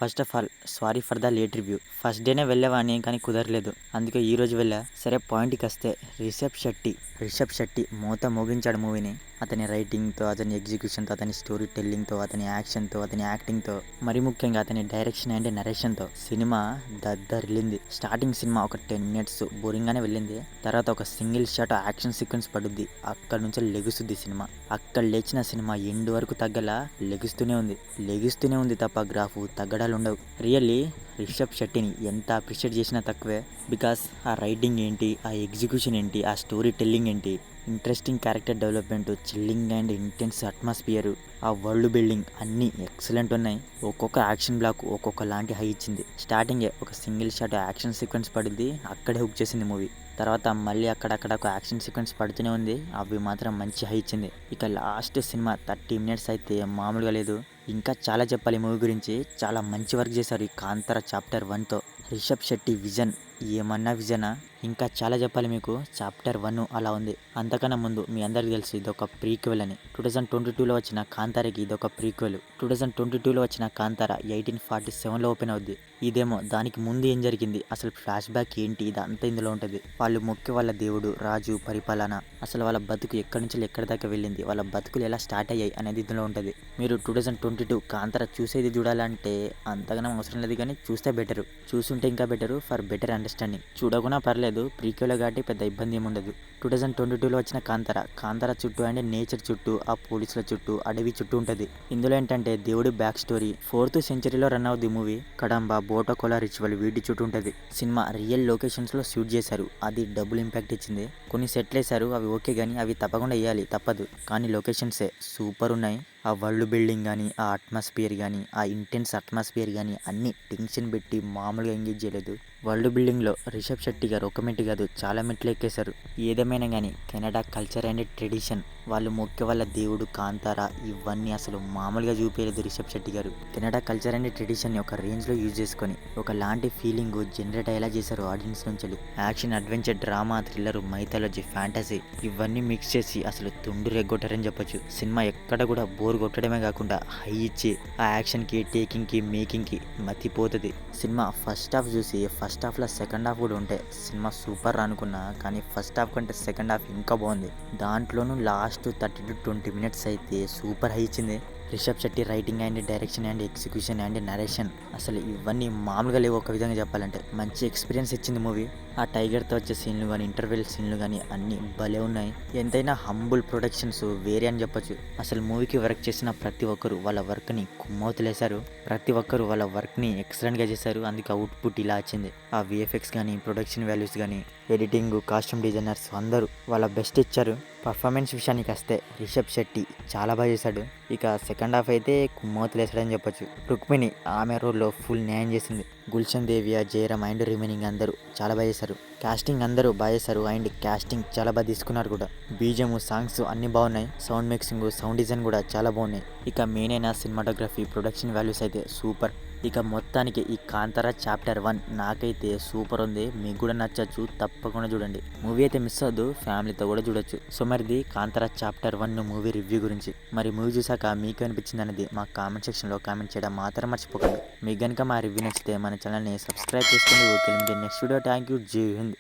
First of all sorry for the late review. First డేనే వెళ్ళేవాడిని కానీ కుదరలేదు, అందుకే ఈ రోజు వెళ్ళా. సరే పాయింట్కి వస్తే రిషబ్ శెట్టి మూత మోగించాడు మూవీని. అతని రైటింగ్తో, అతని ఎగ్జిక్యూషన్తో, అతని స్టోరీ టెల్లింగ్తో, అతని యాక్షన్తో, అతని యాక్టింగ్తో, మరి ముఖ్యంగా అతని డైరెక్షన్ అండ్ నరేషన్తో సినిమా దద్దరిల్లింది. స్టార్టింగ్ సినిమా ఒక 10 minutes బోరింగ్గానే వెళ్ళింది. తర్వాత ఒక సింగిల్ షాట్ యాక్షన్ సీక్వెన్స్ పడుద్ది. అక్కడ నుంచి లెగుస్తుంది సినిమా. అక్కడ లేచిన సినిమా ఎండ్ వరకు తగ్గలా లెగుస్తూనే ఉంది తప్ప గ్రాఫ్ తగ్గడాలు ఉండవు. రియల్లీ రిషబ్ శెట్టిని ఎంత అప్రిషియేట్ చేసినా తక్కువే. బికాస్ ఆ రైటింగ్ ఏంటి, ఆ ఎగ్జిక్యూషన్ ఏంటి, ఆ స్టోరీ టెల్లింగ్ ఏంటి, interesting character development, chilling and intense atmosphere, ఆ వరల్డ్ బిల్డింగ్ అన్నీ ఎక్సలెంట్ ఉన్నాయి. ఒక్కొక్క యాక్షన్ బ్లాక్ ఒక్కొక్క లాంటి హై ఇచ్చింది. స్టార్టింగే ఒక సింగిల్ షాట్ యాక్షన్ సీక్వెన్స్ పడింది, అక్కడే హుక్ చేసింది మూవీ. తర్వాత మళ్ళీ అక్కడక్కడ ఒక యాక్షన్ సీక్వెన్స్ పడుతూనే ఉంది, అవి మాత్రం మంచి హై ఇచ్చింది. ఇక లాస్ట్ సినిమా 30 minutes అయితే మామూలుగా లేదు. ఇంకా చాలా చెప్పాలి మూవీ గురించి. చాలా మంచి వర్క్ చేశారు ఈ కాంతార చాప్టర్ 1తో. రిషబ్ శెట్టి విజన్ ఏమన్నా విజనా. ఇంకా చాలా చెప్పాలి మీకు. చాప్టర్ 1 అలా ఉంది. అంతకన్నా ముందు మీ అందరికీ తెలుసు ఇదొక ప్రీక్వెల్ అని. 2022లో వచ్చిన కాంతారకి ఇదొక ప్రీక్వెల్. 2022లో వచ్చిన కాంతార 1847లో ఓపెన్ అవుద్ది. ఇదేమో దానికి ముందు ఏం జరిగింది, అసలు ఫ్లాష్ బ్యాక్ ఏంటి, ఇదంతా ఇందులో ఉంటుంది. వాళ్ళు మొక్కే వాళ్ళ దేవుడు, రాజు, పరిపాలన, అసలు వాళ్ళ బతుకు ఎక్కడి నుంచి ఎక్కడి దాకా వెళ్ళింది, వాళ్ళ బతుకులు ఎలా స్టార్ట్ అయ్యాయి అనేది ఇందులో ఉంటుంది. మీరు 2022 కాంతార చూసేది చూడాలంటే అంతగానో అవసరం లేదు, కానీ చూస్తే బెటరు. చూసుంటే ఇంకా బెటరు ఫర్ బెటర్ అండర్స్టాండింగ్. చూడకున్నా పర్లేదు, ప్రీక్వెల్ కాబట్టి పెద్ద ఇబ్బంది ఏమి ఉండదు. 2022లో వచ్చిన కాంతార చుట్టూ అండ్ నేచర్ చుట్టూ, ఆ పోలీసుల చుట్టూ, అడవి చుట్టూ ఉంటుంది. ఇందులో ఏంటంటే దేవుడి బ్యాక్ స్టోరీ 4th centuryలో రన్ అవుద్ది మూవీ. కడంబ, బోటకోలా రిచువల్ వీటి చుట్టూ ఉంటుంది. సినిమా రియల్ లొకేషన్స్లో షూట్ చేశారు, అది డబుల్ ఇంపాక్ట్ ఇచ్చింది. కొన్ని సెట్లు వేశారు, అవి ఓకే, కానీ అవి తప్పకుండా వేయాలి, తప్పదు. కానీ లొకేషన్సే సూపర్ ఉన్నాయి. ఆ వరల్డ్ బిల్డింగ్ కానీ, ఆ అట్మాస్ఫియర్ కానీ, ఆ ఇంటెన్స్ అట్మాస్ఫియర్ కానీ అన్నీ టెన్షన్ పెట్టి మామూలుగా ఎంగేజ్ చేయలేదు. వరల్డ్ బిల్డింగ్లో రిషబ్ శెట్టి గారు ఒక మెట్టు కాదు, చాలా మెట్లు ఎక్కేశారు. ఏదేమైనా కానీ కెనడా కల్చర్ అండ్ ట్రెడిషన్, వాళ్ళు మొక్కే వాళ్ళ దేవుడు కాంతార, ఇవన్నీ అసలు మామూలుగా చూపించలేదు రిషబ్ శెట్టి గారు. కెనడా కల్చర్ అండ్ ట్రెడిషన్ని ఒక రేంజ్లో యూజ్ చేసుకొని ఒకలాంటి ఫీలింగ్ జనరేట్ అయ్యేలా చేశారు ఆడియన్స్ నుంచి. Action, adventure, drama, thriller, mythology, fantasy ఇవన్నీ మిక్స్ చేసి అసలు తుండు రెగ్గొట్టారని చెప్పొచ్చు. సినిమా ఎక్కడ కూడా బోర్ కొట్టడమే కాకుండా హై ఇచ్చి ఆ యాక్షన్కి, టేకింగ్కి, మేకింగ్కి మతిపోతుంది. సినిమా ఫస్ట్ హాఫ్ చూసి ఫస్ట్ హాఫ్లో సెకండ్ హాఫ్ కూడా ఉంటే సినిమా సూపర్ అనుకున్నా, కానీ ఫస్ట్ హాఫ్ కంటే సెకండ్ హాఫ్ ఇంకా బాగుంది. దాంట్లోనూ లాస్ట్ 30 to 20 minutes అయితే సూపర్ హై ఇచ్చింది. Rishab Shetty writing and direction and execution and narration అసలు ఇవన్నీ మామూలుగా లేవు. ఒక విధంగా చెప్పాలంటే మంచి ఎక్స్పీరియన్స్ ఇచ్చింది మూవీ. ఆ టైగర్తో వచ్చే సీన్లు కానీ, ఇంటర్వెల్ సీన్లు కానీ అన్నీ భలే ఉన్నాయి. ఎంతైనా హంబుల్ ప్రొడక్షన్స్ వేరే అని చెప్పొచ్చు. అసలు మూవీకి వర్క్ చేసిన ప్రతి ఒక్కరు వాళ్ళ వర్క్ని కుమ్మవుతులేశారు. ప్రతి ఒక్కరు వాళ్ళ వర్క్ని ఎక్సలెంట్గా చేశారు. అందుకే అవుట్పుట్ ఇలా వచ్చింది. ఆ విఎఫ్ఎక్స్ కానీ, ప్రొడక్షన్ వాల్యూస్ కానీ, ఎడిటింగ్, కాస్ట్యూమ్ డిజైనర్స్ అందరూ వాళ్ళ బెస్ట్ ఇచ్చారు. పర్ఫార్మెన్స్ విషయానికి వస్తే రిషబ్ శెట్టి చాలా బాగా చేశాడు. ఇక సెకండ్ హాఫ్ అయితే కుమ్మోతులేసాడని చెప్పొచ్చు. రుక్మిణి ఆమె రోల్లో ఫుల్ న్యాయం చేసింది. గుల్షన్ దేవియా, జయరామ్ అండ్ రిమైనింగ్ అందరూ చాలా బాగా చేశారు. కాస్టింగ్ అందరూ బాగా చేశారు అండ్ కాస్టింగ్ చాలా బాగా తీసుకున్నారు కూడా. బీజము, సాంగ్స్ అన్నీ బాగున్నాయి. సౌండ్ మిక్సింగ్, సౌండ్ డిజైన్ కూడా చాలా బాగున్నాయి. ఇక మెయిన్ అయిన సినిమాటోగ్రఫీ, ప్రొడక్షన్ వాల్యూస్ అయితే సూపర్. ఇక మొత్తానికి ఈ కాంతార చాప్టర్ 1 నాకైతే సూపర్ ఉంది. మీకు కూడా నచ్చచ్చు, తప్పకుండా చూడండి. మూవీ అయితే మిస్ అవ్వద్దు, ఫ్యామిలీతో కూడా చూడొచ్చు. సో మరిది కాంతార చాప్టర్ 1 మూవీ రివ్యూ గురించి. మరి మూవీ చూసాక మీకు అనిపించింది అనేది మా కామెంట్ సెక్షన్లో కామెంట్ చేయడం మాత్రం మర్చిపోకండి. మీకు కనుక మా రివ్యూ నచ్చితే మన ఛానల్ని సబ్స్క్రైబ్ చేసుకోండి. Okay, next video. Thank you. జై హింద్.